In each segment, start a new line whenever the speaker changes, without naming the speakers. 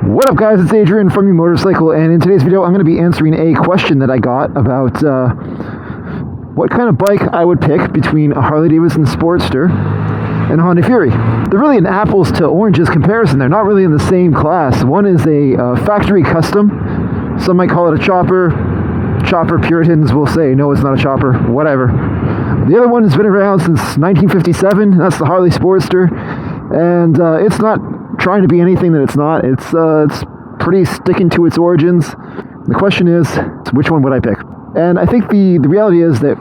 What up guys, it's Adrian from Your Motorcycle, and in today's video I'm going to be answering a question that I got about what kind of bike I would pick between a Harley-Davidson Sportster and a Honda Fury. They're really an apples to oranges comparison. They're not really in the same class. One is a factory custom. Some might call it a chopper. Chopper Puritans will say, no, it's not a chopper, whatever. The other one has been around since 1957. That's the Harley Sportster, and it's not trying to be anything that it's not. It's pretty sticking to its origins. The question is, which one would I pick? And I think the reality is that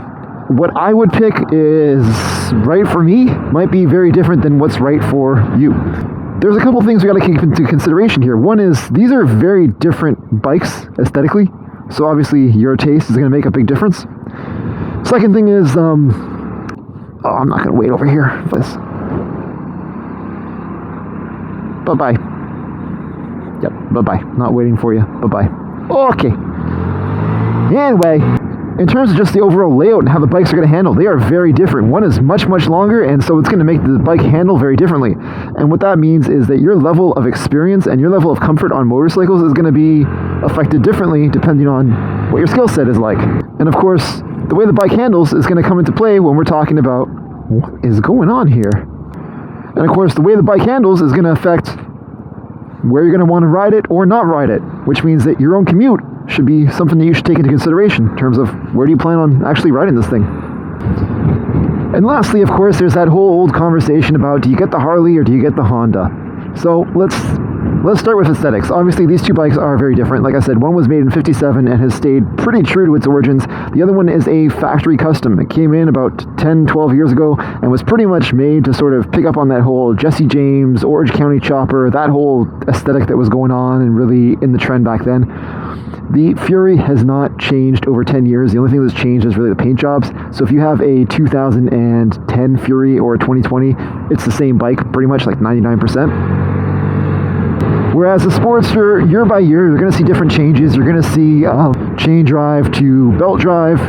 what I would pick is right for me might be very different than what's right for you. There's a couple things we got to keep into consideration here. One is these are very different bikes aesthetically, so obviously your taste is going to make a big difference. Second thing is, I'm not going to wait over here for this. Bye-bye. Yep, bye-bye. Not waiting for you. Bye-bye. Okay. Anyway, in terms of just the overall layout and how the bikes are going to handle, they are very different. One is much, much longer, and so it's going to make the bike handle very differently. And what that means is that your level of experience and your level of comfort on motorcycles is going to be affected differently depending on what your skill set is like. And of course, the way the bike handles is going to come into play when we're talking about what is going on here. And of course, the way the bike handles is going to affect where you're going to want to ride it or not ride it, which means that your own commute should be something that you should take into consideration in terms of where do you plan on actually riding this thing. And lastly, of course, there's that whole old conversation about do you get the Harley or do you get the Honda? So let's start with aesthetics. Obviously, these two bikes are very different. Like I said, one was made in '57 and has stayed pretty true to its origins. The other one is a factory custom. It came in about 10, 12 years ago and was pretty much made to sort of pick up on that whole Jesse James, Orange County chopper, that whole aesthetic that was going on and really in the trend back then. The Fury has not changed over 10 years. The only thing that's changed is really the paint jobs. So if you have a 2010 Fury or a 2020, it's the same bike, pretty much like 99%. Whereas the Sportster, year by year, you're going to see different changes. You're going to see chain drive to belt drive,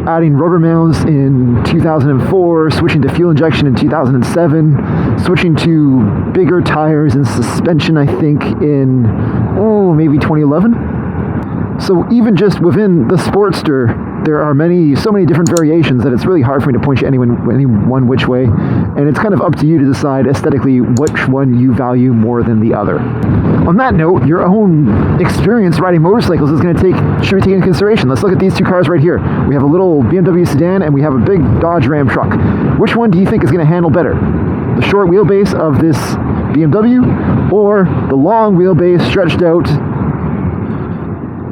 adding rubber mounts in 2004, switching to fuel injection in 2007, switching to bigger tires and suspension, I think, in, maybe 2011. So even just within the Sportster, there are so many different variations that it's really hard for me to point you any one which way, and it's kind of up to you to decide aesthetically which one you value more than the other. On that note, your own experience riding motorcycles should be taken into consideration. Let's look at these two cars right here. We have a little BMW sedan and we have a big Dodge Ram truck. Which one do you think is going to handle better? The short wheelbase of this BMW or the long wheelbase stretched out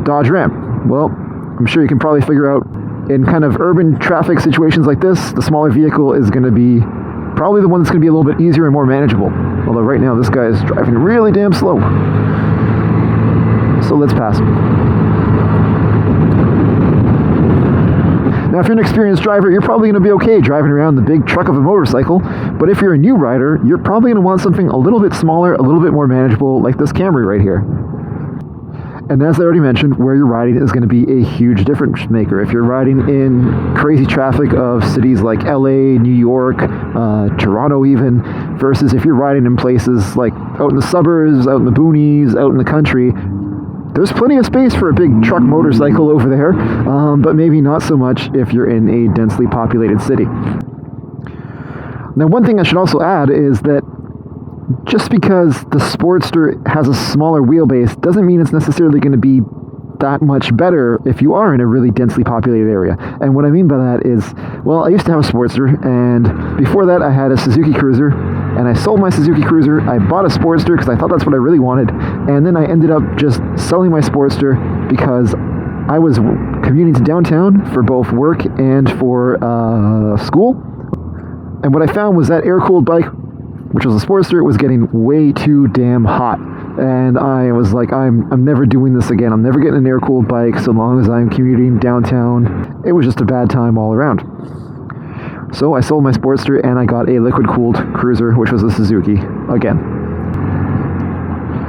Dodge Ram? Well, I'm sure you can probably figure out in kind of urban traffic situations like this, the smaller vehicle is going to be probably the one that's going to be a little bit easier and more manageable. Although right now this guy is driving really damn slow. So let's pass. Now if you're an experienced driver, you're probably going to be okay driving around the big truck of a motorcycle. But if you're a new rider, you're probably going to want something a little bit smaller, a little bit more manageable, like this Camry right here. And as I already mentioned, where you're riding is going to be a huge difference maker. If you're riding in crazy traffic of cities like LA, New York, Toronto even, versus if you're riding in places like out in the suburbs, out in the boonies, out in the country, there's plenty of space for a big truck motorcycle over there, but maybe not so much if you're in a densely populated city. Now, one thing I should also add is that just because the Sportster has a smaller wheelbase doesn't mean it's necessarily going to be that much better if you are in a really densely populated area. And what I mean by that is, well, I used to have a Sportster, and before that I had a Suzuki Cruiser, and I sold my Suzuki Cruiser. I bought a Sportster because I thought that's what I really wanted, and then I ended up just selling my Sportster because I was commuting to downtown for both work and for school. And what I found was that air-cooled bike, which was a Sportster, was getting way too damn hot. And I was like, I'm never doing this again. I'm never getting an air-cooled bike so long as I'm commuting downtown. It was just a bad time all around. So I sold my Sportster and I got a liquid-cooled Cruiser, which was a Suzuki, again.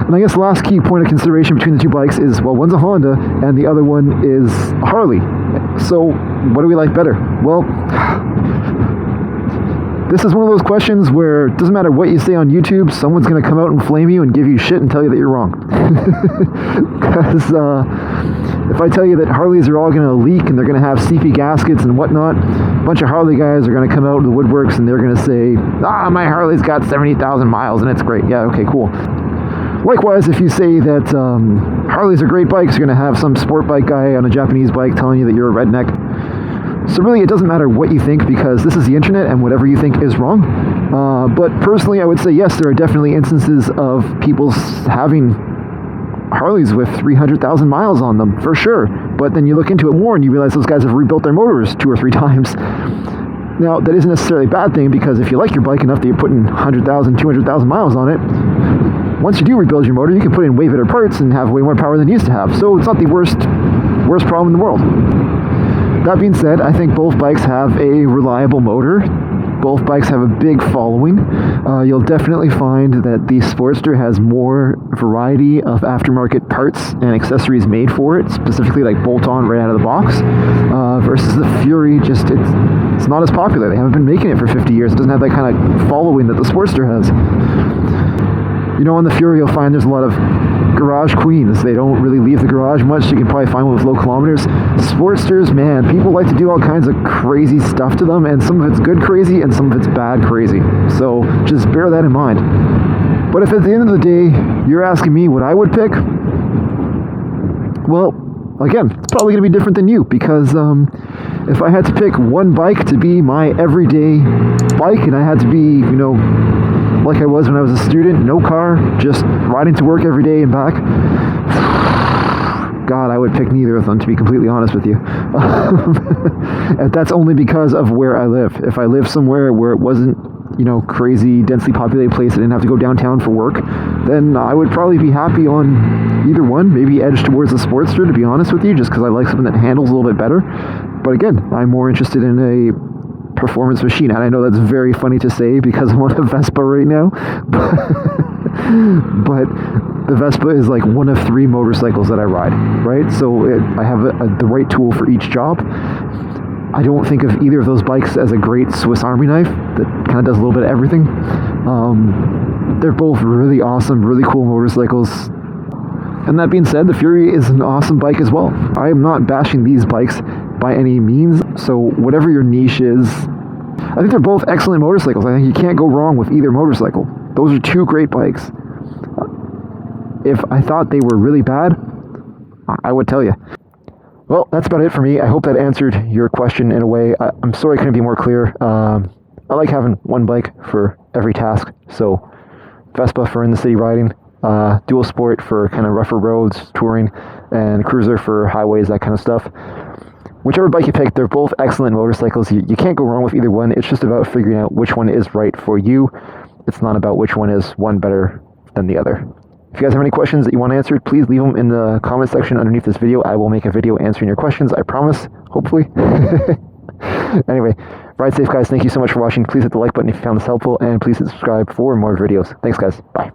And I guess the last key point of consideration between the two bikes is, well, one's a Honda and the other one is a Harley. So what do we like better? Well, This is one of those questions where it doesn't matter what you say on YouTube, someone's going to come out and flame you and give you shit and tell you that you're wrong. Because if I tell you that Harleys are all going to leak and they're going to have CP gaskets and whatnot, a bunch of Harley guys are going to come out of the woodworks and they're going to say, my Harley's got 70,000 miles and it's great. Yeah, okay, cool. Likewise, if you say that Harleys are great bikes, you're going to have some sport bike guy on a Japanese bike telling you that you're a redneck. So really, it doesn't matter what you think, because this is the internet and whatever you think is wrong. But personally, I would say yes, there are definitely instances of people having Harleys with 300,000 miles on them, for sure. But then you look into it more and you realize those guys have rebuilt their motors 2 or 3 times. Now, that isn't necessarily a bad thing, because if you like your bike enough that you're putting 100,000, 200,000 miles on it, once you do rebuild your motor, you can put in way better parts and have way more power than you used to have. So it's not the worst problem in the world. That being said, I think both bikes have a reliable motor. Both bikes have a big following. You'll definitely find that the Sportster has more variety of aftermarket parts and accessories made for it, specifically like bolt-on right out of the box, versus the Fury. It's not as popular. They haven't been making it for 50 years. It doesn't have that kind of following that the Sportster has. You know, on the Fury, you'll find there's a lot of garage queens. They don't really leave the garage much. You can probably find one with low kilometers. Sportsters, man, people like to do all kinds of crazy stuff to them, and some of it's good crazy and some of it's bad crazy. So just bear that in mind. But if at the end of the day you're asking me what I would pick, well, again, it's probably going to be different than you, because if I had to pick one bike to be my everyday bike, and I had to be, like I was when I was a student, no car, just riding to work every day and back, God, I would pick neither of them, to be completely honest with you. And that's only because of where I live. If I lived somewhere where it wasn't, crazy, densely populated place, I didn't have to go downtown for work, then I would probably be happy on either one, maybe edge towards the Sportster, to be honest with you, just because I like something that handles a little bit better. But again, I'm more interested in a performance machine, and I know that's very funny to say because I'm on a Vespa right now, but the Vespa is like one of 3 motorcycles that I ride, right? So I have the right tool for each job. I don't think of either of those bikes as a great Swiss Army knife that kind of does a little bit of everything. They're both really awesome, really cool motorcycles. And that being said, the Fury is an awesome bike as well. I am not bashing these bikes by any means, so whatever your niche is, I think they're both excellent motorcycles. I think you can't go wrong with either motorcycle. Those are 2 great bikes. If I thought they were really bad, I would tell you. Well, that's about it for me. I hope that answered your question in a way. I'm sorry I couldn't be more clear. I like having one bike for every task. So Vespa for in the city riding, dual sport for kind of rougher roads, touring, and cruiser for highways, that kind of stuff. Whichever bike you pick, they're both excellent motorcycles. You can't go wrong with either one. It's just about figuring out which one is right for you. It's not about which one is one better than the other. If you guys have any questions that you want answered, please leave them in the comment section underneath this video. I will make a video answering your questions, I promise, hopefully. Anyway, ride safe, guys. Thank you so much for watching. Please hit the like button if you found this helpful, and please hit subscribe for more videos. Thanks, guys. Bye.